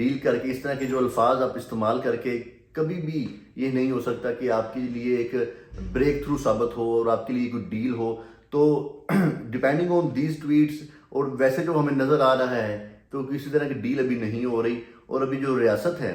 Deal کر کے اس طرح کے جو الفاظ آپ استعمال کر کے کبھی بھی یہ نہیں ہو سکتا کہ آپ کے لیے ایک بریک تھرو ثابت ہو اور آپ کے لیے کوئی ڈیل ہو. تو ڈپینڈنگ آن دیز ٹویٹس اور ویسے جو ہمیں نظر آ رہا ہے تو کسی طرح کی ڈیل ابھی نہیں ہو رہی. اور ابھی جو ریاست ہے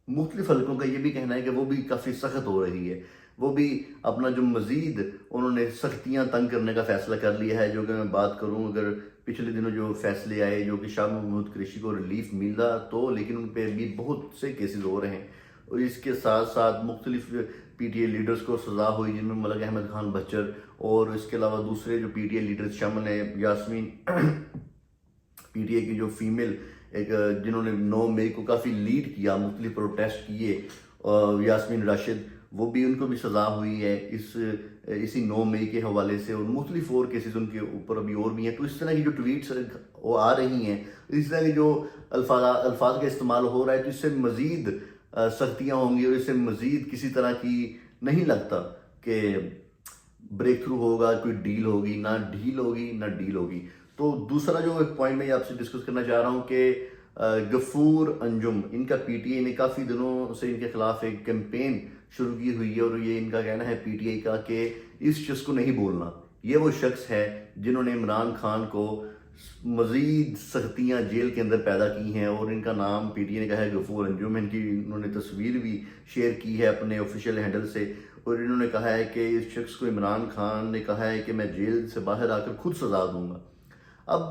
مختلف حلقوں کا یہ بھی کہنا ہے کہ وہ بھی کافی سخت ہو رہی ہے. وہ بھی اپنا جو مزید انہوں نے سختیاں تنگ کرنے کا فیصلہ کر لیا ہے. جو کہ میں بات کروں اگر پچھلے دنوں جو فیصلے آئے جو کہ شاہ محمود قریشی کو ریلیف ملا تو لیکن ان پہ بھی بہت سے کیسز ہو رہے ہیں. اور اس کے ساتھ ساتھ مختلف پی ٹی اے لیڈرز کو سزا ہوئی جن میں ملک احمد خان بچر اور اس کے علاوہ دوسرے جو پی ٹی اے لیڈرز شامل ہیں. یاسمین پی ٹی اے کی جو فیمیل ایک جنہوں نے 9 مئی کو کافی لیڈ کیا مختلف پروٹیسٹ کیے یاسمین راشد وہ بھی ان کو بھی سزا ہوئی ہے اسی 9 مئی کے حوالے سے. اور مختلف اور کیسز ان کے اوپر ابھی اور بھی ہیں. تو اس طرح کی جو ٹویٹس وہ آ رہی ہیں اس طرح کی جو الفاظ کا استعمال ہو رہا ہے تو اس سے مزید سختیاں ہوں گی اور اس سے مزید کسی طرح کی نہیں لگتا کہ بریک تھرو ہوگا کوئی ڈیل ہوگی. نہ ڈیل ہوگی. تو دوسرا جو ایک پوائنٹ میں آپ سے ڈسکس کرنا چاہ رہا ہوں کہ غفور انجم ان کا پی ٹی اے نے کافی دنوں سے ان کے خلاف ایک کیمپین شروع کی ہوئی ہے. اور یہ ان کا کہنا ہے پی ٹی اے کا کہ اس شخص کو نہیں بولنا. یہ وہ شخص ہے جنہوں نے عمران خان کو مزید سختیاں جیل کے اندر پیدا کی ہیں. اور ان کا نام پی ٹی اے نے کہا ہے غفور انجم. انہوں نے تصویر بھی شیئر کی ہے اپنے آفیشیل ہینڈل سے. اور انہوں نے کہا ہے کہ اس شخص کو عمران خان نے کہا ہے کہ میں جیل سے باہر آ کر خود سزا دوں گا. اب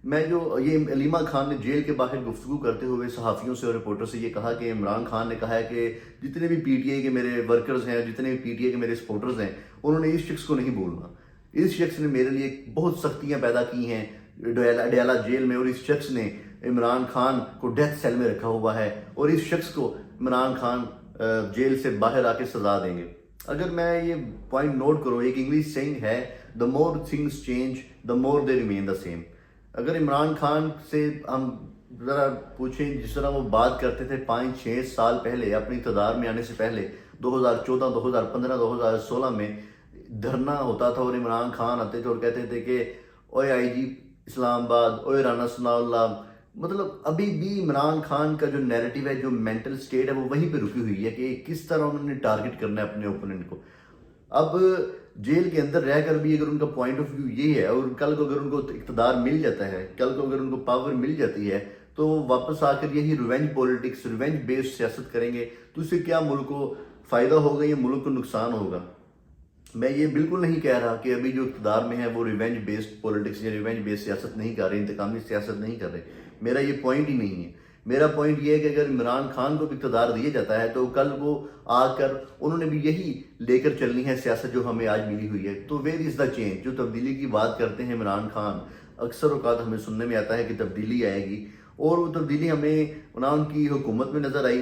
میں جو یہ علیمہ خان نے جیل کے باہر گفتگو کرتے ہوئے صحافیوں سے اور رپورٹر سے یہ کہا کہ عمران خان نے کہا ہے کہ جتنے بھی پی ٹی اے کے میرے ورکرز ہیں جتنے بھی پی ٹی اے کے میرے سپورٹرز ہیں انہوں نے اس شخص کو نہیں بولنا. اس شخص نے میرے لیے بہت سختیاں پیدا کی ہیں ڈیالہ جیل میں. اور اس شخص نے عمران خان کو ڈیتھ سیل میں رکھا ہوا ہے اور اس شخص کو عمران خان جیل سے باہر آ کے سزا دیں گے. اگر میں یہ پوائنٹ نوٹ کروں ایک انگلش سینگ ہے the more things change the more they remain the same. اگر عمران خان سے ہم ذرا پوچھیں جس طرح وہ بات کرتے تھے 5-6 سال پہلے اپنی اقتدار میں آنے سے پہلے 2014 2015 2016 میں دھرنا ہوتا تھا اور عمران خان آتے تھے اور کہتے تھے کہ اوے آئی جی اسلام آباد اوے رانا ثناء اللہ. مطلب ابھی بھی عمران خان کا جو نیریٹو ہے جو مینٹل سٹیٹ ہے وہ وہیں پہ رکی ہوئی ہے کہ کس طرح انہوں نے ٹارگٹ کرنا ہے اپنے اوپوننٹ کو. اب جیل کے اندر رہ کر بھی اگر ان کا پوائنٹ آف ویو یہ ہے اور کل کو اگر ان کو اقتدار مل جاتا ہے کل کو اگر ان کو پاور مل جاتی ہے تو واپس آ کر یہی ریونج پولیٹکس ریونج بیسڈ سیاست کریں گے تو اس سے کیا ملک کو فائدہ ہوگا یا ملک کو نقصان ہوگا. میں یہ بالکل نہیں کہہ رہا کہ ابھی جو اقتدار میں ہے وہ ریونج بیسڈ پولیٹکس یا ریونج بیسڈ سیاست نہیں کر رہے انتقامی سیاست نہیں کر رہے. میرا یہ پوائنٹ ہی نہیں ہے. میرا پوائنٹ یہ ہے کہ اگر عمران خان کو بھی اقتدار دیا جاتا ہے تو کل وہ آ کر انہوں نے بھی یہی لے کر چلنی ہے سیاست جو ہمیں آج ملی ہوئی ہے. تو ویئر از دا چینج جو تبدیلی کی بات کرتے ہیں عمران خان اکثر اوقات ہمیں سننے میں آتا ہے کہ تبدیلی آئے گی اور وہ تبدیلی ہمیں نہ ان کی حکومت میں نظر آئی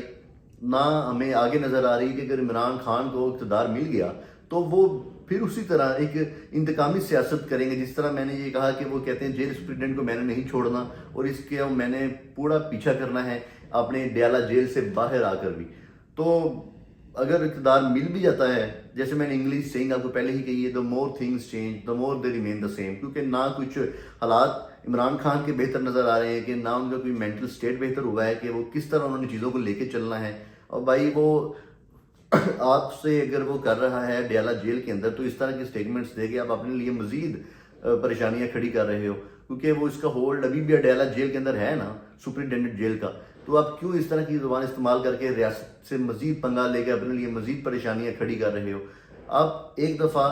نہ ہمیں آگے نظر آ رہی کہ اگر عمران خان کو اقتدار مل گیا تو وہ پھر اسی طرح ایک انتقامی سیاست کریں گے. جس طرح میں نے یہ کہا کہ وہ کہتے ہیں جیل سپرنٹینڈنٹ کو میں نے نہیں چھوڑنا اور اس کے میں نے پورا پیچھا کرنا ہے اپنے ڈیالہ جیل سے باہر آ کر بھی. تو اگر اقتدار مل بھی جاتا ہے جیسے میں نے انگلش سینگ آپ کو پہلے ہی کہی ہے the more things change the more they remain the same. کیونکہ نہ کچھ حالات عمران خان کے بہتر نظر آ رہے ہیں کہ نہ ان کا کوئی مینٹل سٹیٹ بہتر ہوا ہے کہ وہ کس طرح انہوں نے چیزوں کو لے کے چلنا ہے. اور بھائی وہ آپ سے اگر وہ کر رہا ہے ڈیالہ جیل کے اندر تو اس طرح کے سٹیٹمنٹس دے کے آپ اپنے لیے مزید پریشانیاں کھڑی کر رہے ہو کیونکہ وہ اس کا ہولڈ ابھی بھی ڈیالہ جیل کے اندر ہے نا سپرنٹینڈنٹ جیل کا. تو آپ کیوں اس طرح کی زبان استعمال کر کے ریاست سے مزید پنگا لے کے اپنے لیے مزید پریشانیاں کھڑی کر رہے ہو. آپ ایک دفعہ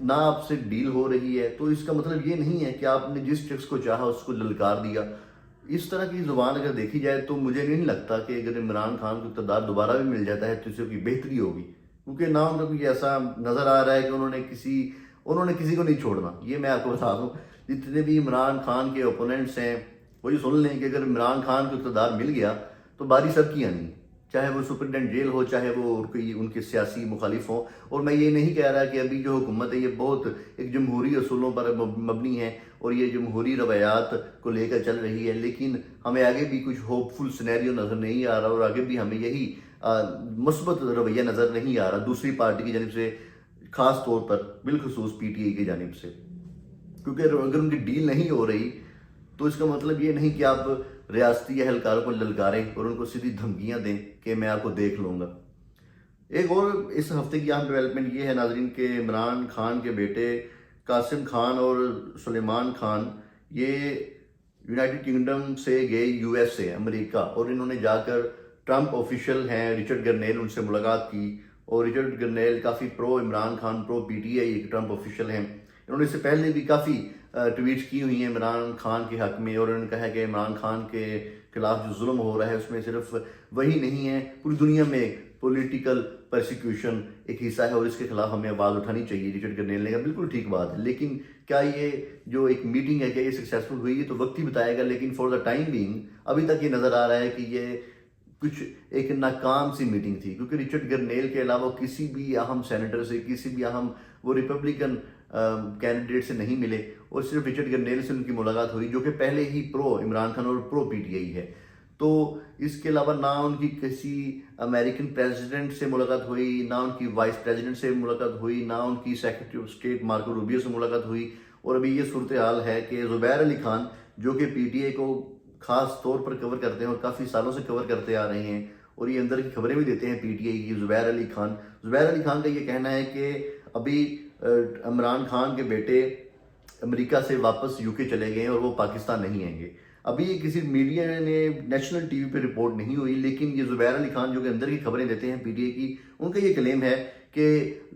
نہ آپ سے ڈیل ہو رہی ہے تو اس کا مطلب یہ نہیں ہے کہ آپ نے جس شخص کو چاہا اس کو للکار دیا. اس طرح کی زبان اگر دیکھی جائے تو مجھے نہیں لگتا کہ اگر عمران خان کو اقتدار دوبارہ بھی مل جاتا ہے تو اس سے کوئی بہتری ہوگی. کیونکہ نہ ان کا کوئی ایسا نظر آ رہا ہے کہ انہوں نے کسی کو نہیں چھوڑنا. یہ میں آپ کو بتا دوں جتنے بھی عمران خان کے اوپوننٹس ہیں وہ یہ سن لیں کہ اگر عمران خان کو اقتدار مل گیا تو باری سب کی آنی ہے چاہے وہ سپرنٹینڈنٹ جیل ہو چاہے وہ ان کے سیاسی مخالف ہوں. اور میں یہ نہیں کہہ رہا کہ ابھی جو حکومت ہے یہ بہت ایک جمہوری اصولوں پر مبنی ہے اور یہ جمہوری روایات کو لے کر چل رہی ہے لیکن ہمیں آگے بھی کچھ ہوپ فل سینیریو نظر نہیں آ رہا اور آگے بھی ہمیں یہی مثبت رویہ نظر نہیں آ رہا دوسری پارٹی کی جانب سے خاص طور پر بالخصوص پی ٹی اے کی جانب سے. کیونکہ اگر ان کی ڈیل نہیں ہو رہی تو اس کا مطلب یہ نہیں کہ آپ ریاستی اہلکاروں کو للکاریں اور ان کو سیدھی دھمکیاں دیں کہ میں آپ کو دیکھ لوں گا۔ ایک اور اس ہفتے کی اہم ڈیولپمنٹ یہ ہے ناظرین کہ عمران خان کے بیٹے قاسم خان اور سلیمان خان یہ یونائٹڈ کنگڈم سے گئے یو ایس سے امریکہ، اور انہوں نے جا کر ٹرمپ آفیشل ہیں رچرڈ گرنیل ان سے ملاقات کی، اور رچرڈ گرنیل کافی pro Imran Khan, pro P T I Trump official ہیں۔ انہوں نے اس سے پہلے بھی کافی ٹویٹس کی ہوئی ہیں عمران خان کے حق میں، اور انہوں نے کہا کہ عمران خان کے خلاف جو ظلم ہو رہا ہے اس میں صرف وہی نہیں ہے، پوری دنیا میں پولیٹیکل پرسیکیوشن ایک حصہ ہے اور اس کے خلاف ہمیں آواز اٹھانی چاہیے۔ رچرڈ گرنیل نے کہا بالکل ٹھیک بات ہے، لیکن کیا یہ جو ایک میٹنگ ہے کیا یہ سکسیسفل ہوئی؟ یہ تو وقت ہی بتائے گا، لیکن فار دا ٹائم بینگ ابھی تک یہ نظر آ رہا ہے کہ یہ کچھ ایک ناکام سی میٹنگ تھی، کیونکہ رچرڈ گرنیل کے علاوہ کسی بھی اہم سینیٹر سے، کسی بھی اہم وہ ریپبلکن کینڈیڈیٹ سے نہیں ملے، اور صرف رچرڈ گرنیل سے ان کی ملاقات ہوئی جو کہ پہلے ہی پرو عمران خان اور پرو پی ٹی آئی ہے۔ تو اس کے علاوہ نہ ان کی کسی امریکن پریزیڈنٹ سے ملاقات ہوئی، نہ ان کی وائس پریزیڈنٹ سے ملاقات ہوئی، نہ ان کی secretary of state Marco Rubio سے ملاقات ہوئی، اور ابھی یہ صورتحال ہے کہ زبیر علی خان جو کہ پی ٹی آئی کو خاص طور پر کور کرتے ہیں اور کافی سالوں سے کور کرتے آ رہے ہیں، اور یہ اندر کی خبریں بھی دیتے ہیں پی ٹی آئی کی، زبیر علی خان کا یہ کہنا ہے کہ ابھی عمران خان کے بیٹے امریکہ سے واپس یو کے چلے گئے ہیں اور وہ پاکستان نہیں آئیں گے۔ ابھی یہ کسی میڈیا نے نیشنل ٹی وی پہ رپورٹ نہیں ہوئی، لیکن یہ زبیر علی خان جو کہ اندر کی خبریں دیتے ہیں پی ٹی آئی کی، ان کا یہ کلیم ہے کہ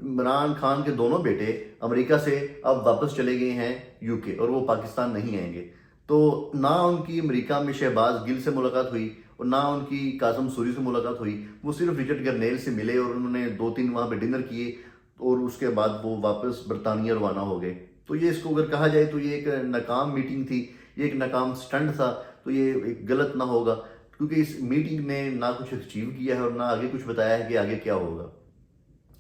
عمران خان کے دونوں بیٹے امریکہ سے اب واپس چلے گئے ہیں یو کے اور وہ پاکستان نہیں آئیں گے۔ تو نہ ان کی امریکہ میں شہباز گل سے ملاقات ہوئی اور نہ ان کی قاسم سوری سے ملاقات ہوئی، وہ صرف رچرڈ گرنیل سے ملے اور انہوں نے 2-3 وہاں پہ ڈنر کیے، اور اس کے بعد وہ واپس برطانیہ روانہ ہو گئے۔ تو یہ اس کو اگر کہا جائے تو یہ ایک ناکام میٹنگ تھی، یہ ایک ناکام سٹنٹ تھا، تو یہ ایک غلط نہ ہوگا، کیونکہ اس میٹنگ نے نہ کچھ اچیو کیا ہے اور نہ آگے کچھ بتایا ہے کہ آگے کیا ہوگا۔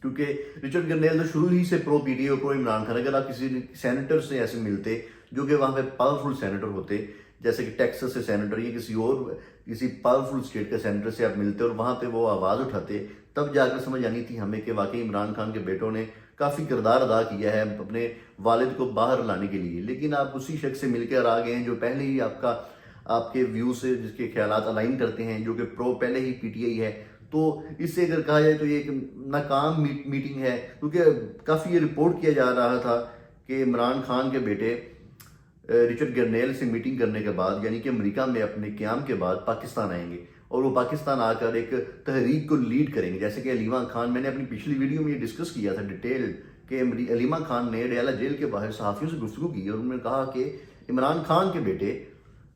کیونکہ رچرڈ گرنیل تو شروع ہی سے پرو پی ٹی آئی اور پرو عمران خان، اگر آپ کسی سینیٹر سے ایسے ملتے جو کہ وہاں پہ پاورفل سینیٹر ہوتے، جیسے کہ ٹیکسس سے سینیٹر یا کسی پاورفل اسٹیٹ کے سینیٹر سے آپ ملتے اور وہاں پہ وہ آواز اٹھاتے، تب جا کر سمجھ آنی تھی ہمیں کہ واقعی عمران خان کے بیٹوں نے کافی کردار ادا کیا ہے اپنے والد کو باہر لانے کے لیے۔ لیکن آپ اسی شخص سے مل کر آ گئے ہیں جو پہلے ہی آپ کے ویو سے جس کے خیالات الائن کرتے ہیں، جو کہ پرو پہلے ہی پی ٹی آئی ہے۔ تو اس سے اگر کہا جائے تو یہ ایک ناکام میٹنگ ہے، کیونکہ کافی یہ رپورٹ کیا جا رہا تھا کہ عمران خان کے بیٹے رچرڈ گرنیل سے میٹنگ کرنے کے بعد، یعنی کہ امریکہ میں اپنے قیام کے بعد پاکستان آئیں گے، اور وہ پاکستان آ کر ایک تحریک کو لیڈ کریں گے، جیسے کہ علیمہ خان، میں نے اپنی پچھلی ویڈیو میں یہ ڈسکس کیا تھا ڈیٹیل کہ علیمہ خان نے ڈیالہ جیل کے باہر صحافیوں سے گفتگو کی اور انہوں نے کہا کہ عمران خان کے بیٹے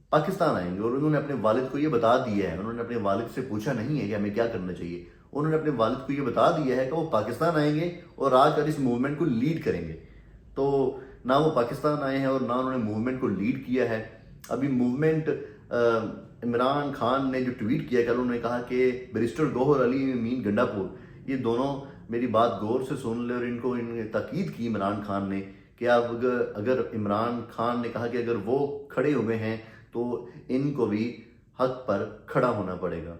پاکستان آئیں گے، اور انہوں نے اپنے والد کو یہ بتا دیا ہے، انہوں نے اپنے والد سے پوچھا نہیں ہے کہ ہمیں کیا کرنا چاہیے، انہوں نے اپنے والد کو یہ بتا دیا ہے کہ وہ پاکستان آئیں گے اور آ کر اس موومنٹ کو لیڈ کریں گے۔ تو نہ وہ پاکستان آئے ہیں اور نہ انہوں نے موومنٹ کو لیڈ کیا ہے۔ ابھی موومنٹ عمران خان نے جو ٹویٹ کیا کل، انہوں نے کہا کہ بیرسٹر گوہر علی امین گنڈا پور، یہ دونوں میری بات غور سے سن لے، اور ان نے تاکید کی عمران خان نے کہ آپ اگر عمران خان نے کہا کہ اگر وہ کھڑے ہوئے ہیں تو ان کو بھی حق پر کھڑا ہونا پڑے گا۔